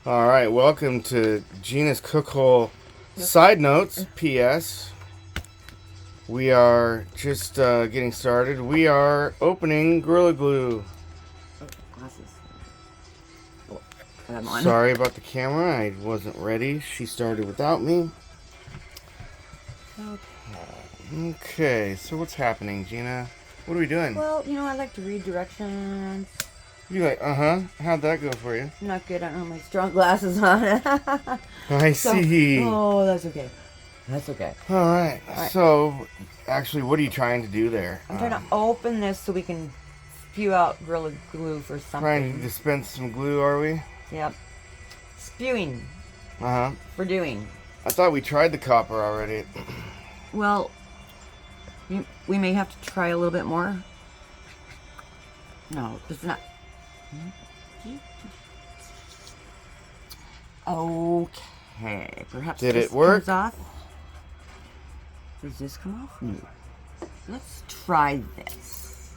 All right, welcome to Gynas Cookhole. Side notes, P.S. We are just getting started. We are opening Gorilla Glue. Oh, glasses. Oh, I'm on. Sorry about the camera. I wasn't ready. She started without me. Okay, so what's happening, Gina? What are we doing? Well, I like to read directions. You like, how'd that go for you? Not good. I don't have my strong glasses on. I see. Oh, that's okay. That's okay. All right. So, actually, what are you trying to do there? I'm trying to open this so we can spew out Gorilla Glue for something. Trying to dispense some glue, are we? Yep. Spewing. Uh-huh. For doing. I thought we tried the copper already. Well, we may have to try a little bit more. No, it's not. Okay, perhaps Did this it work? comes off. Does this come off? No. Let's try this.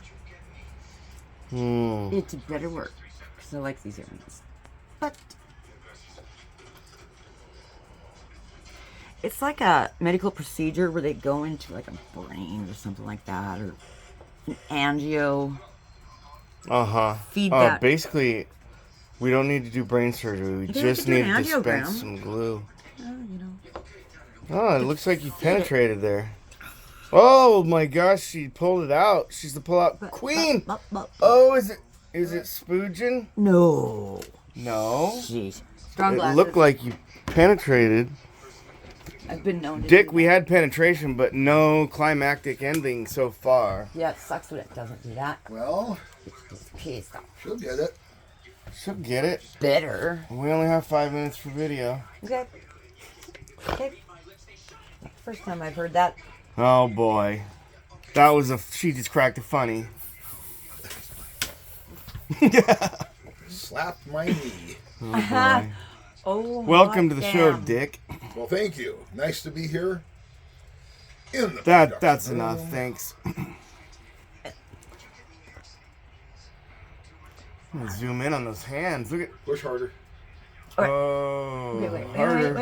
It better work because I like these earrings. But it's like a medical procedure where they go into like a brain or something like that, or an angio. Feed that. Basically, we don't need to do brain surgery. We just need to dispense some glue. Oh, it looks like you penetrated there. Oh my gosh, she pulled it out. She's the pull-out queen. Oh, is it spooging? No. No. Jeez. Strong It glasses. looked like you penetrated. I've been known to Dick, do we that. had penetration, but no climactic ending so far. Yeah, it sucks when it doesn't do that. Well, It's pissed off. she'll get it. She'll get it. Better. We only have 5 minutes for video. Okay. First time I've heard that. Oh boy. That was she just cracked a funny. Slapped my knee. Oh boy. Oh, Welcome to the show, damn. Dick. Well, thank you. Nice to be here. In the That's production enough, room. thanks. I'm gonna zoom in on those hands. Look at Push harder. oh Wait, harder.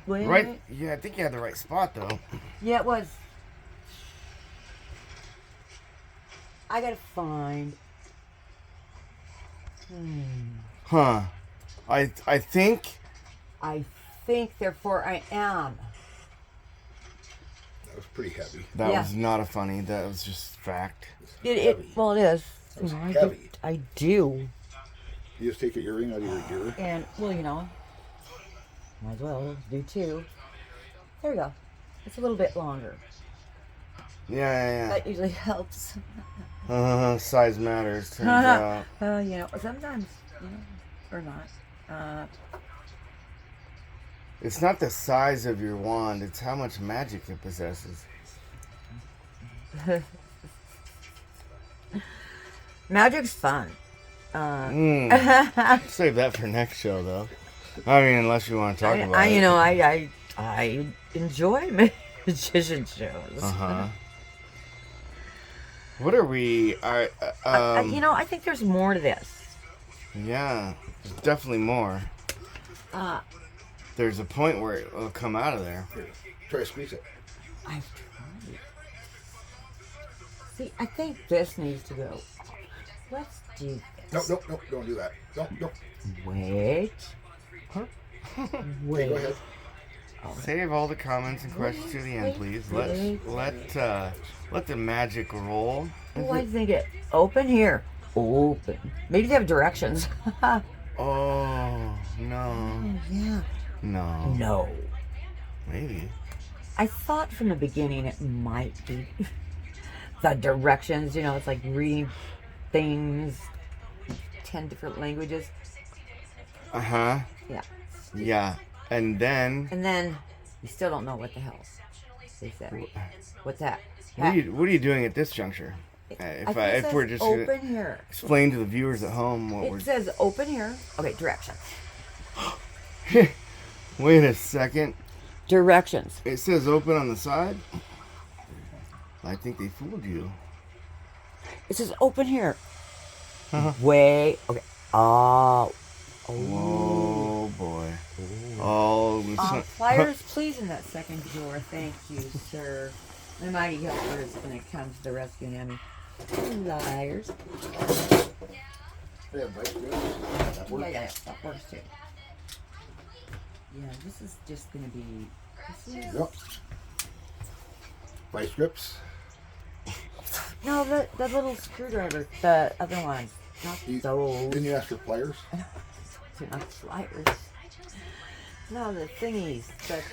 wait. Right, yeah, I think you had the right spot though. Yeah, it was. I gotta find. Huh. I think I think, therefore I am. That was pretty heavy. that Yeah. was not a funny, that was just fact. Heavy. Well, it is. That was I heavy. I do. You just take an earring out of your ear. And, well, might as well do two. There we go. It's a little bit longer. Yeah. That usually helps. Size matters, turns out. Sometimes, or not. It's not the size of your wand, it's how much magic it possesses. Magic's fun. Save that for next show, though. I mean, unless you want to talk about it. I enjoy magician shows. What are we? I think there's more to this. Yeah, there's definitely more. There's a point where it'll come out of there. Here, try to squeeze it. I've tried. See, I think this needs to go. Let's do this. No, don't do that. Don't. Wait. Okay, Wait. go ahead. Save all the comments and questions to the end, please. Let the magic roll. Oh, I think it. Open here. Open. Maybe they have directions. Oh no, Yeah. no, No. maybe. I thought from the beginning it might be the directions. It's like reading things, 10 different languages. Yeah, Yeah. and then. And then you still don't know what the hell they said. What's that? What are you doing at this juncture? If we're just gonna open here. explain to the viewers at home what It says open here. Okay, directions. Wait a second. Directions. It says open on the side. I think they fooled you. It says open here. Way. Okay. Oh. Oh boy. Pliers, please, in that second drawer. Thank you, sir. My mighty helper is going to come to the rescue, Nammy. Pliers. They have vice grips. That works. Yeah, that works too. Yeah, this is just going to be... This is... Yep. Vice grips. No, the little screwdriver, the other ones. Not those. Didn't you ask for pliers? They're not pliers. No, the thingies that...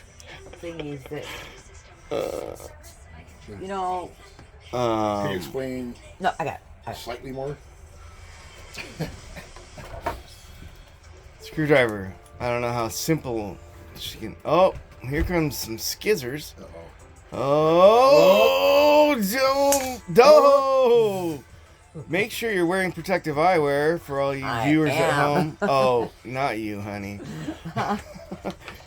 You know... Can you explain No, I got it. slightly more? Screwdriver. I don't know how simple she can. Oh, here comes some skizzers. Uh-oh. Oh, make sure you're wearing protective eyewear for all you I viewers at am. home. Oh, not you, honey.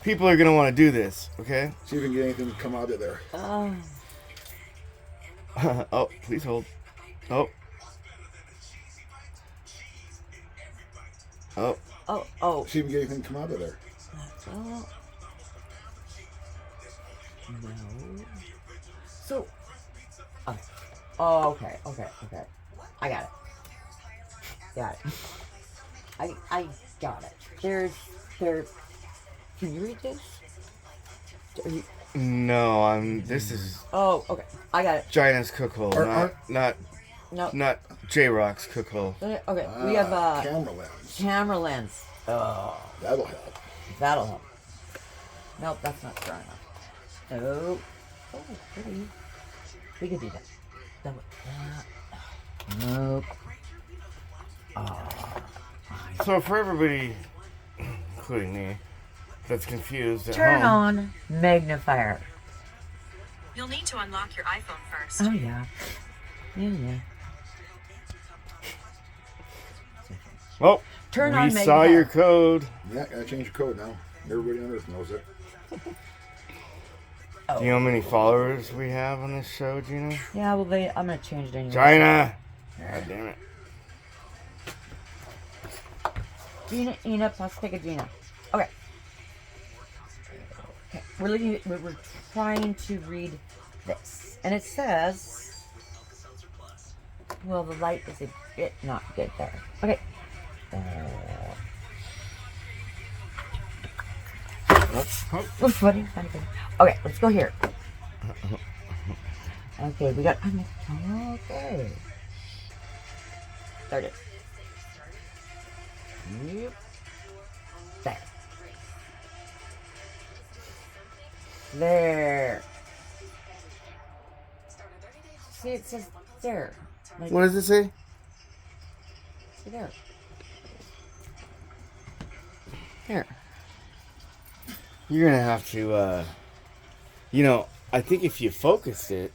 People are gonna want to do this, okay? See if we can get anything to come out of there. Oh. Oh, please hold. Oh. Oh. Oh. See if we can get anything to come out of there. Oh. No. So. Oh, okay. I got it. I got it. There. Can you read this? No, this is Oh, okay. I got it. Gynas cookhole, not No. J-Rock's cookhole. Okay. We have camera lens. camera lens. Oh, That'll help. that'll help. Nope, that's not strong enough. Oh, pretty. We could do that. Double that. Nope. So for everybody, including me, that's confused at Turn home. on magnifier. You'll need to unlock your iPhone first. Oh yeah. Yeah. Oh, Turn we on saw magnifier. your code. Yeah, gotta change your code now. Everybody on Earth knows it. Do you know how many followers we have on this show, Gina? Yeah, well, I'm gonna change it anyway. China! God damn it. Gina, Enoch, let's take a Gina. Okay. We're trying to read this. And it says, well, the light is a bit not good there. Okay. Funny. Okay, let's go here. Okay, we got, okay. There it is. Yep. There. See, it says there. Like, What does it say? see there. There. You're gonna have to, I think if you focused it,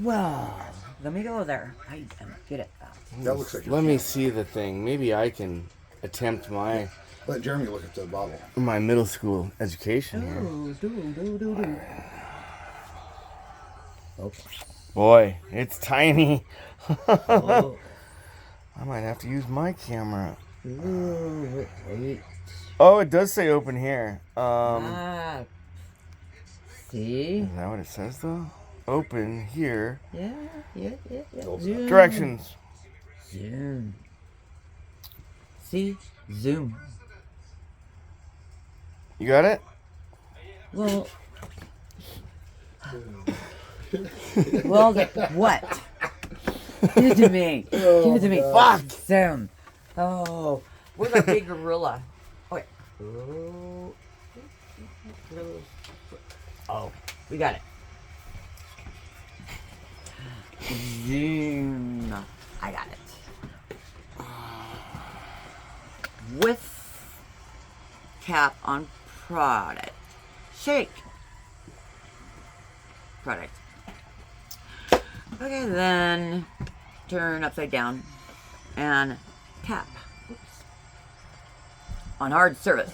Well, let me go there. I am good at that. That looks like let me see the thing. Maybe I can attempt my Let Jeremy look at the bottle. middle school education here. Do. Okay. Boy, it's tiny. Oh. I might have to use my camera. Ooh, wait. Oh, it does say open here. See? Is that what it says though? Open here. Yeah. Zoom. Directions. Zoom. See? Zoom. You got it? Well, what? Give it to me. Give it to me. Fuck. Zoom. Oh. Where's our big gorilla? Okay. Oh, we got it. Zoom. I got it. With cap on product. Shake. Product. Okay, then turn upside down and tap. Oops. On hard surface.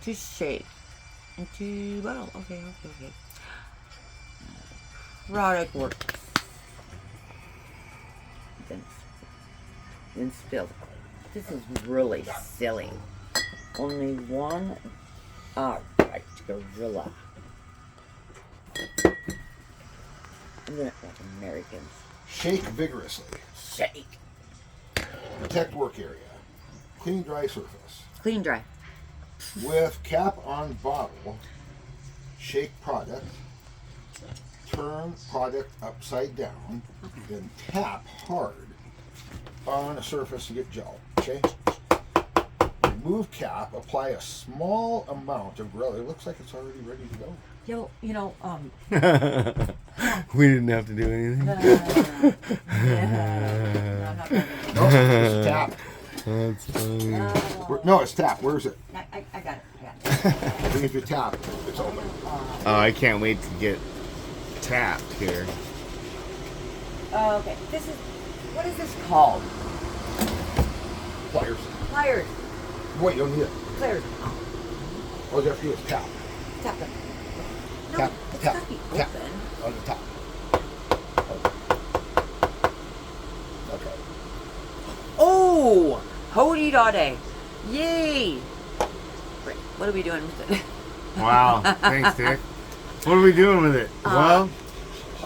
To shake. Into bottle. Okay. Product works. Then and spilled. This is really silly. Only one. All right, gorilla. I'm gonna like Americans. Shake vigorously. Shake. Protect work area. Clean dry surface. Clean, dry. With cap on bottle, shake product. Turn product upside down. Then tap hard on a surface to get gel. Okay? Remove cap. Apply a small amount of gorilla. It looks like it's already ready to go. Yo, you know, We didn't have to do anything. No, it's tap. That's funny. No, it's tap. Where is it? I got it. Bring it to tap. It's open. Oh, I can't wait to get tapped here. Okay, this is, what is this called? Pliers. Pliers. Wait, you don't need it. Pliers. All you have to do is tap. Tap them. No, Tap, it's tap, gotta be tap. open. On the top. Okay. Oh! Hody doddy. Yay! Great. What are we doing with it? Wow. Thanks, Dick. What are we doing with it? Well,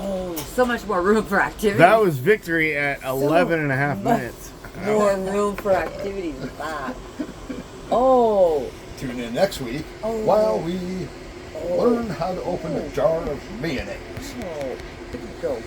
Oh, so much more room for activity. that was victory at 11 and a half minutes. More room for activity than that. Oh. Tune in next week Oh. while we learn how to open a jar of mayonnaise. Oh. There you go.